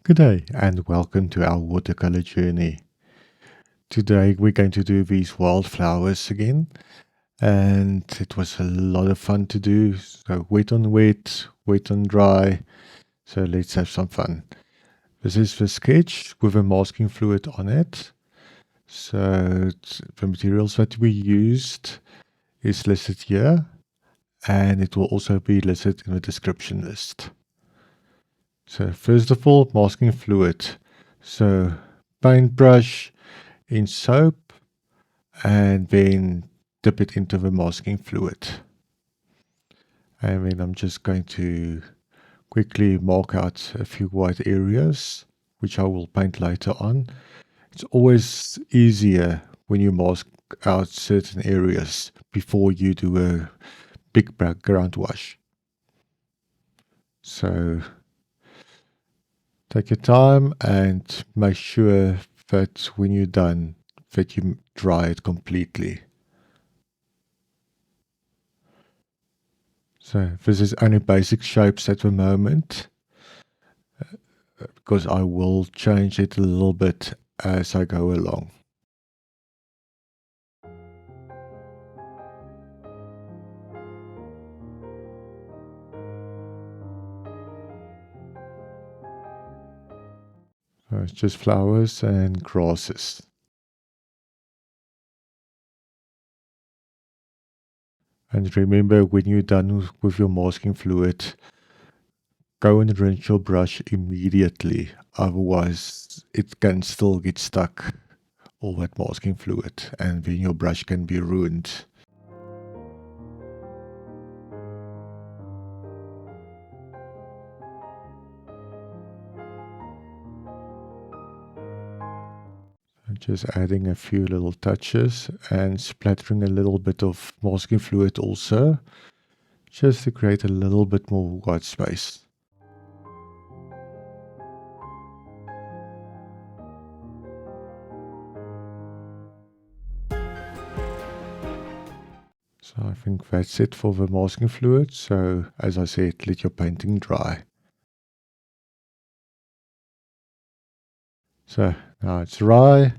Good day and welcome to our watercolor journey. Today we're going to do these wildflowers again, and it was a lot of fun to do. So wet on wet, wet on dry. So let's have some fun. This is the sketch with a masking fluid on it. So the materials that we used is listed here, and it will also be listed in the description list. So first of all, masking fluid. So paintbrush in soap and then dip it into the masking fluid. And then I'm just going to quickly mark out a few white areas, which I will paint later on. It's always easier when you mask out certain areas before you do a big background wash. So take your time and make sure that when you're done, that you dry it completely. So this is only basic shapes at the moment, because I will change it a little bit as I go along. So it's just flowers and grasses. And remember, when you're done with your masking fluid, go and rinse your brush immediately. Otherwise, it can still get stuck, all that masking fluid, and then your brush can be ruined. Just adding a few little touches and splattering a little bit of masking fluid also, just to create a little bit more white space. So I think that's it for the masking fluid. So as I said, let your painting dry. So now it's dry.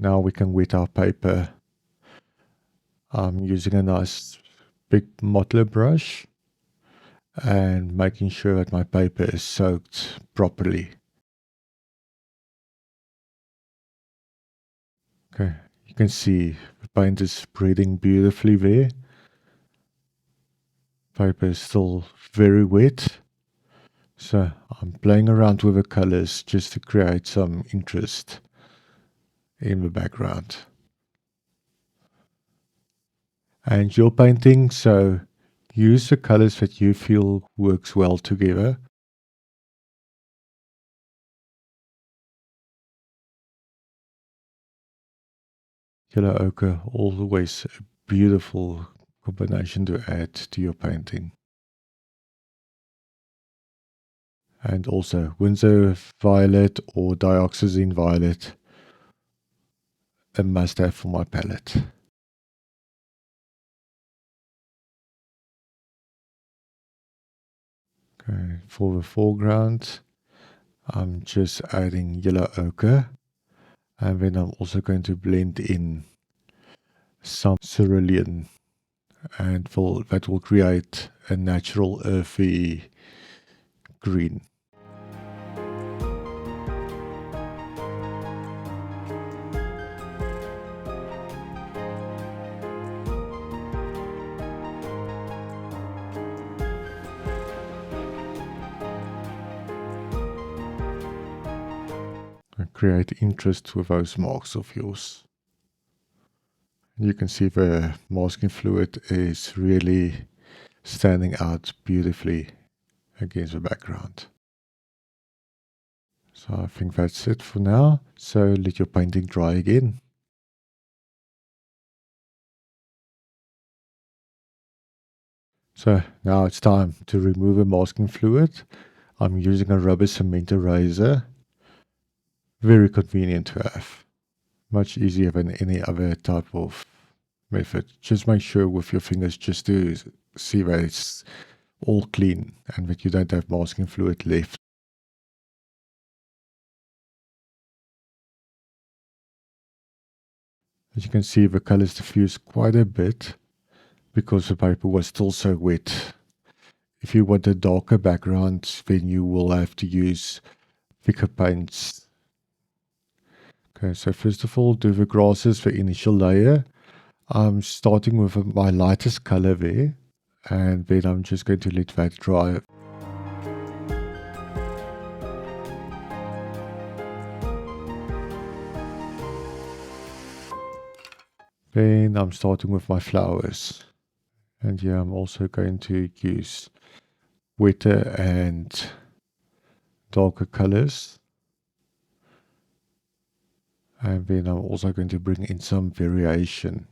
Now we can wet our paper. I'm using a nice big Mottler brush and making sure that my paper is soaked properly. Okay, you can see the paint is spreading beautifully there. Paper is still very wet. So I'm playing around with the colors just to create some interest in the background. And your painting, so use the colors that you feel works well together. Yellow ochre, always a beautiful combination to add to your painting. And also Winsor Violet or Dioxazine Violet, a must-have for my palette. Okay, for the foreground, I'm just adding yellow ochre, and then I'm also going to blend in some cerulean, and that will create a natural earthy green. Create interest with those marks of yours. You can see the masking fluid is really standing out beautifully against the background. So I think that's it for now. So let your painting dry again. So now it's time to remove the masking fluid. I'm using a rubber cement eraser. Very convenient to have. Much easier than any other type of method. Just make sure with your fingers just to see that it's all clean and that you don't have masking fluid left. As you can see, the colors diffuse quite a bit because the paper was still so wet. If you want a darker background, then you will have to use thicker paints. Okay, so first of all, do the grasses, the initial layer. I'm starting with my lightest color there, and then I'm just going to let that dry. Then I'm starting with my flowers. And here I'm also going to use wetter and darker colors. And then I'm also going to bring in some variation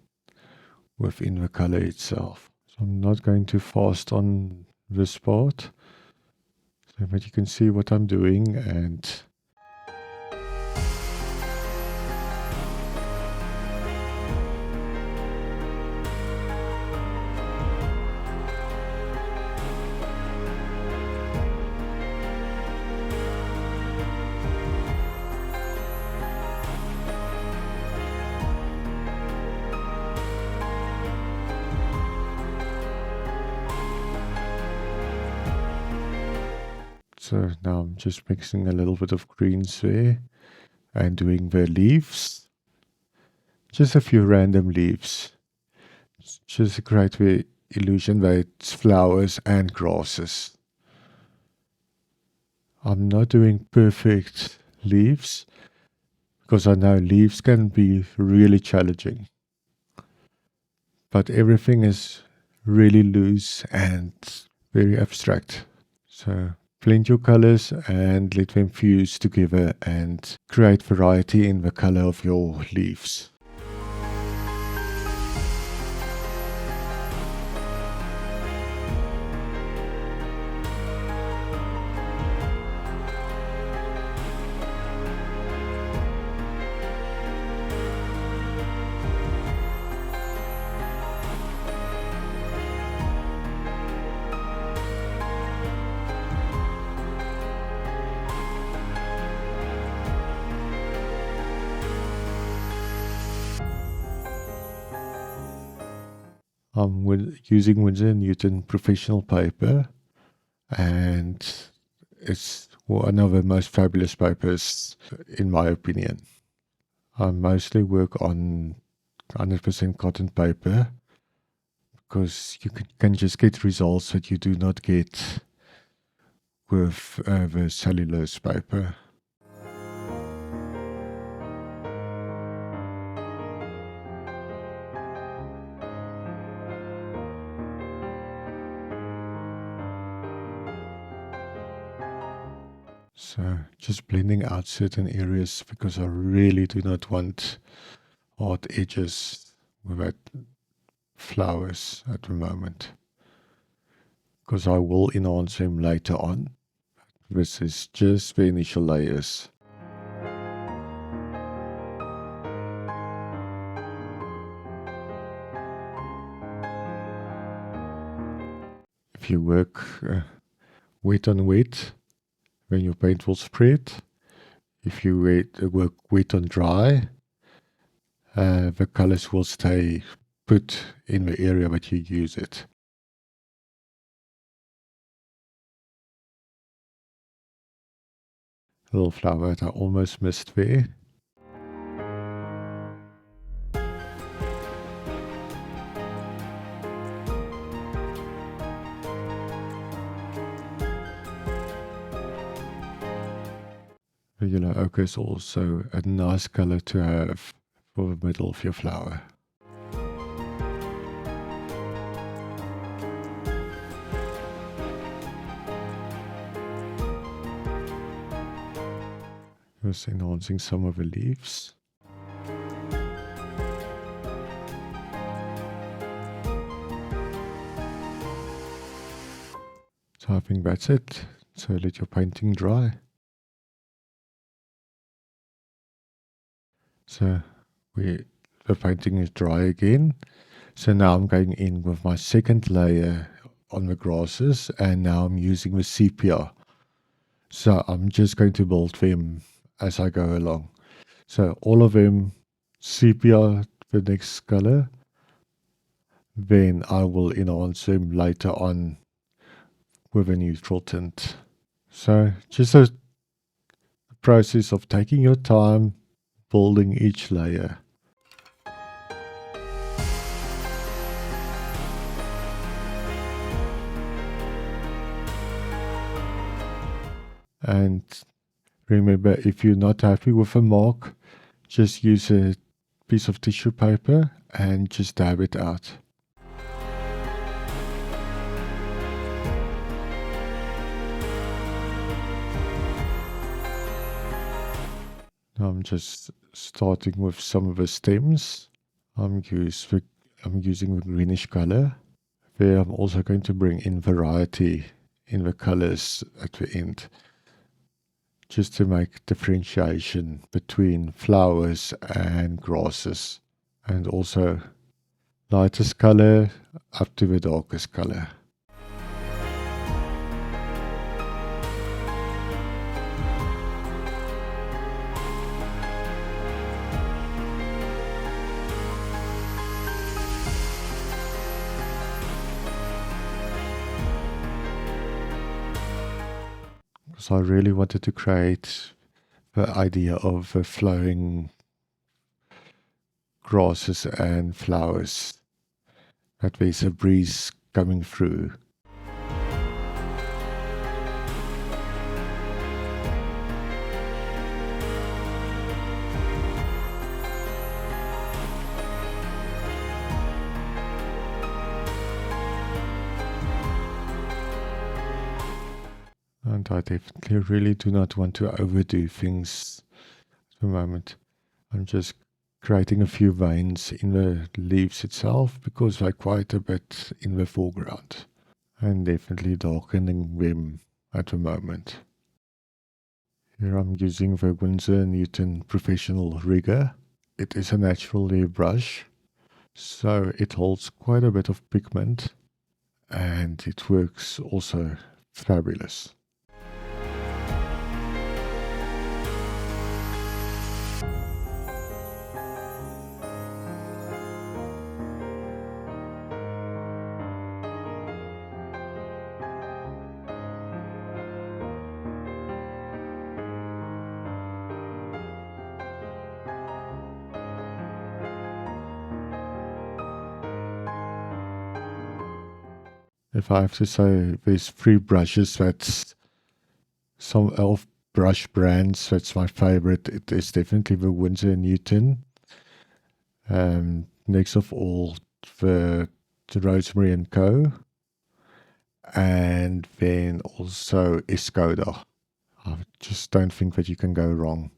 within the color itself. So I'm not going too fast on this part, so that you can see what I'm doing. And so now I'm just mixing a little bit of greens there and doing the leaves. Just a few random leaves. Just to create the illusion that it's flowers and grasses. I'm not doing perfect leaves because I know leaves can be really challenging. But everything is really loose and very abstract. So blend your colors and let them fuse together and create variety in the color of your leaves. I'm using Winsor & Newton professional paper, and it's one of the most fabulous papers in my opinion. I mostly work on 100% cotton paper because you can just get results that you do not get with the cellulose paper. So just blending out certain areas because I really do not want hard edges with flowers at the moment, because I will enhance them later on. This is just the initial layers. If you work wet on wet, then your paint will spread. If you work wet on dry, the colors will stay put in the area that you use it. A little flower that I almost missed there. The yellow ochre is also a nice color to have for the middle of your flower. Just enhancing some of the leaves. So I think that's it. So let your painting dry. So the painting is dry again. So now I'm going in with my second layer on the grasses, and now I'm using the sepia. So I'm just going to build them as I go along. So all of them sepia the next color. Then I will enhance them later on with a neutral tint. So just a process of taking your time, building each layer. And remember, if you're not happy with a mark, just use a piece of tissue paper and just dab it out. Now I'm just starting with some of the stems. I'm using the greenish color. There I'm also going to bring in variety in the colors at the end, just to make differentiation between flowers and grasses, and also lightest color up to the darkest color. So I really wanted to create the idea of flowing grasses and flowers, that there's a breeze coming through. And I definitely really do not want to overdo things at the moment. I'm just creating a few veins in the leaves itself because they're quite a bit in the foreground, and definitely darkening them at the moment. Here I'm using the Winsor Newton Professional Rigger. It is a natural layer brush, so it holds quite a bit of pigment and it works also fabulous. If I have to say, there's 3 brushes that's some elf brush brands that's my favorite. It is definitely the Winsor Newton. Next of all, the Rosemary and Co. And then also Escoda. I just don't think that you can go wrong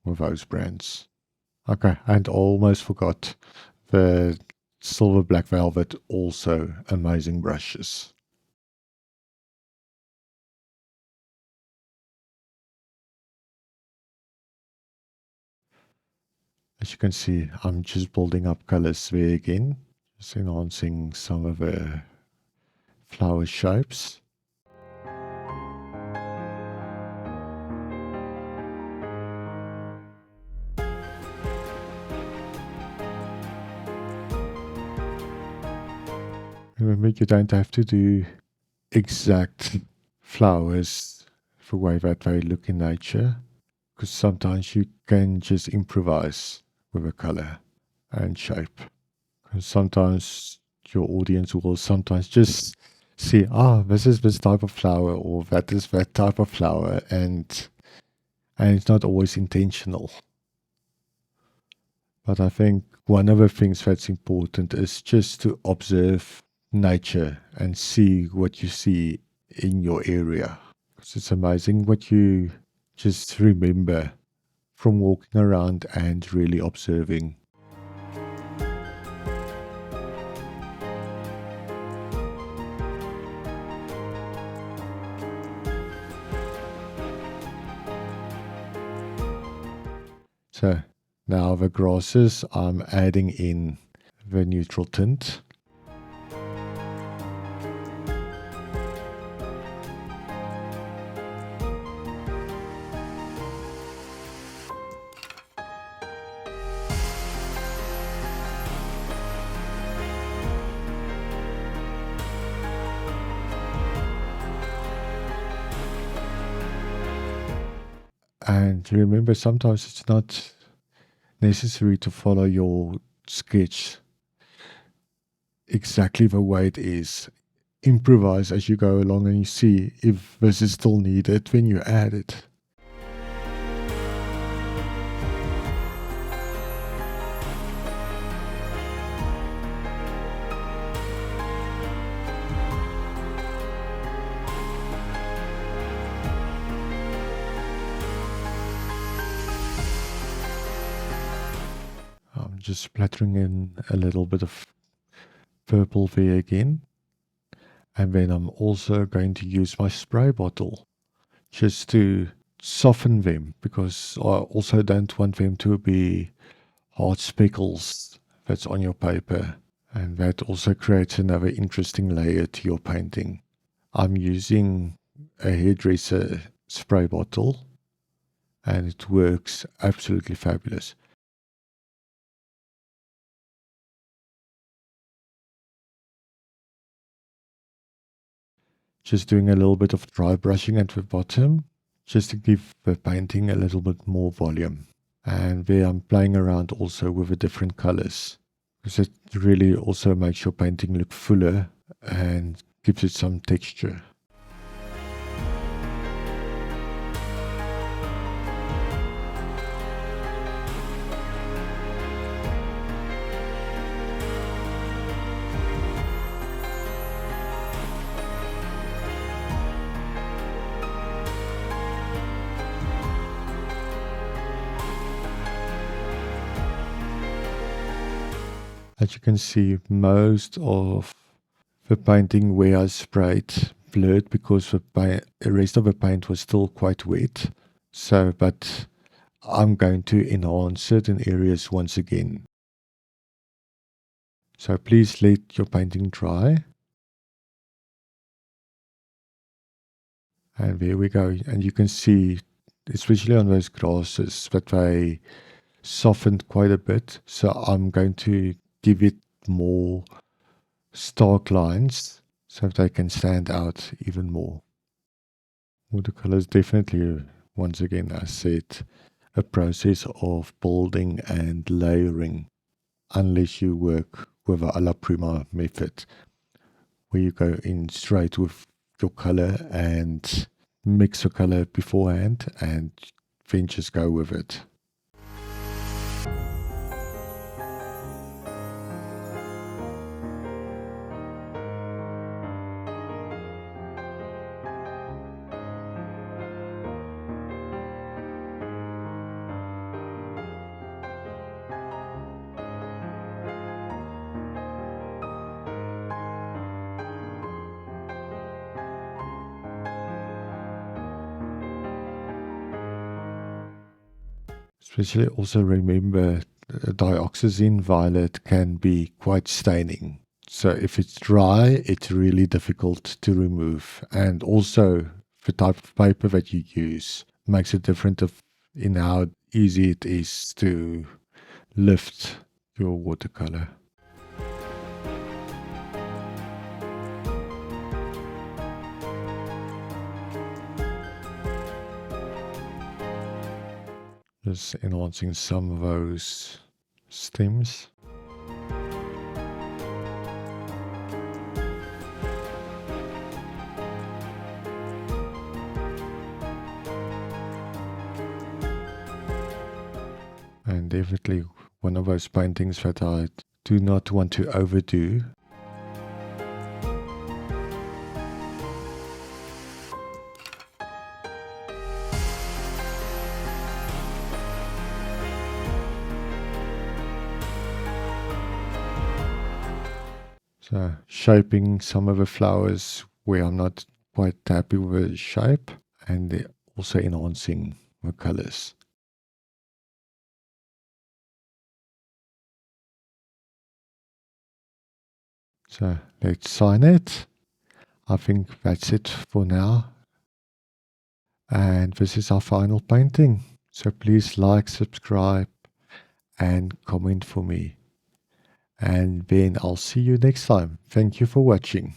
with those brands. Okay, and almost forgot the Silver Black Velvet, also amazing brushes. As you can see, I'm just building up colors there again, just enhancing some of the flower shapes. Remember, you don't have to do exact flowers the way that they look in nature, because sometimes you can just improvise with a color and shape. And sometimes your audience will sometimes just see, this is this type of flower, or that is that type of flower, and it's not always intentional. But I think one of the things that's important is just to observe nature and see what you see in your area. Because it's amazing what you just remember from walking around and really observing. So now the grasses, I'm adding in the neutral tint. And remember, sometimes it's not necessary to follow your sketch exactly the way it is. Improvise as you go along and you see if this is still needed when you add it. I'm just splattering in a little bit of purple there again. And then I'm also going to use my spray bottle just to soften them, because I also don't want them to be hard speckles that's on your paper. And that also creates another interesting layer to your painting. I'm using a hairdresser spray bottle and it works absolutely fabulous. Just doing a little bit of dry brushing at the bottom, just to give the painting a little bit more volume. And there I'm playing around also with the different colors, because it really also makes your painting look fuller and gives it some texture. As you can see, most of the painting where I sprayed blurred because the rest of the paint was still quite wet. So, but I'm going to enhance certain areas once again. So please let your painting dry. And there we go. And you can see, especially on those grasses, that they softened quite a bit. So I'm going to give it more stark lines so they can stand out even more. Watercolor is definitely, once again, I said, a process of building and layering, unless you work with the alla prima method, where you go in straight with your color and mix the color beforehand and then just go with it. Especially also remember, Dioxazine Violet can be quite staining. So if it's dry, it's really difficult to remove. And also the type of paper that you use makes a difference in how easy it is to lift your watercolor. Just enhancing some of those stems. And definitely one of those paintings that I do not want to overdo. So shaping some of the flowers where I'm not quite happy with the shape, and also enhancing the colors. So let's sign it. I think that's it for now. And this is our final painting. So please like, subscribe, and comment for me. And then I'll see you next time. Thank you for watching.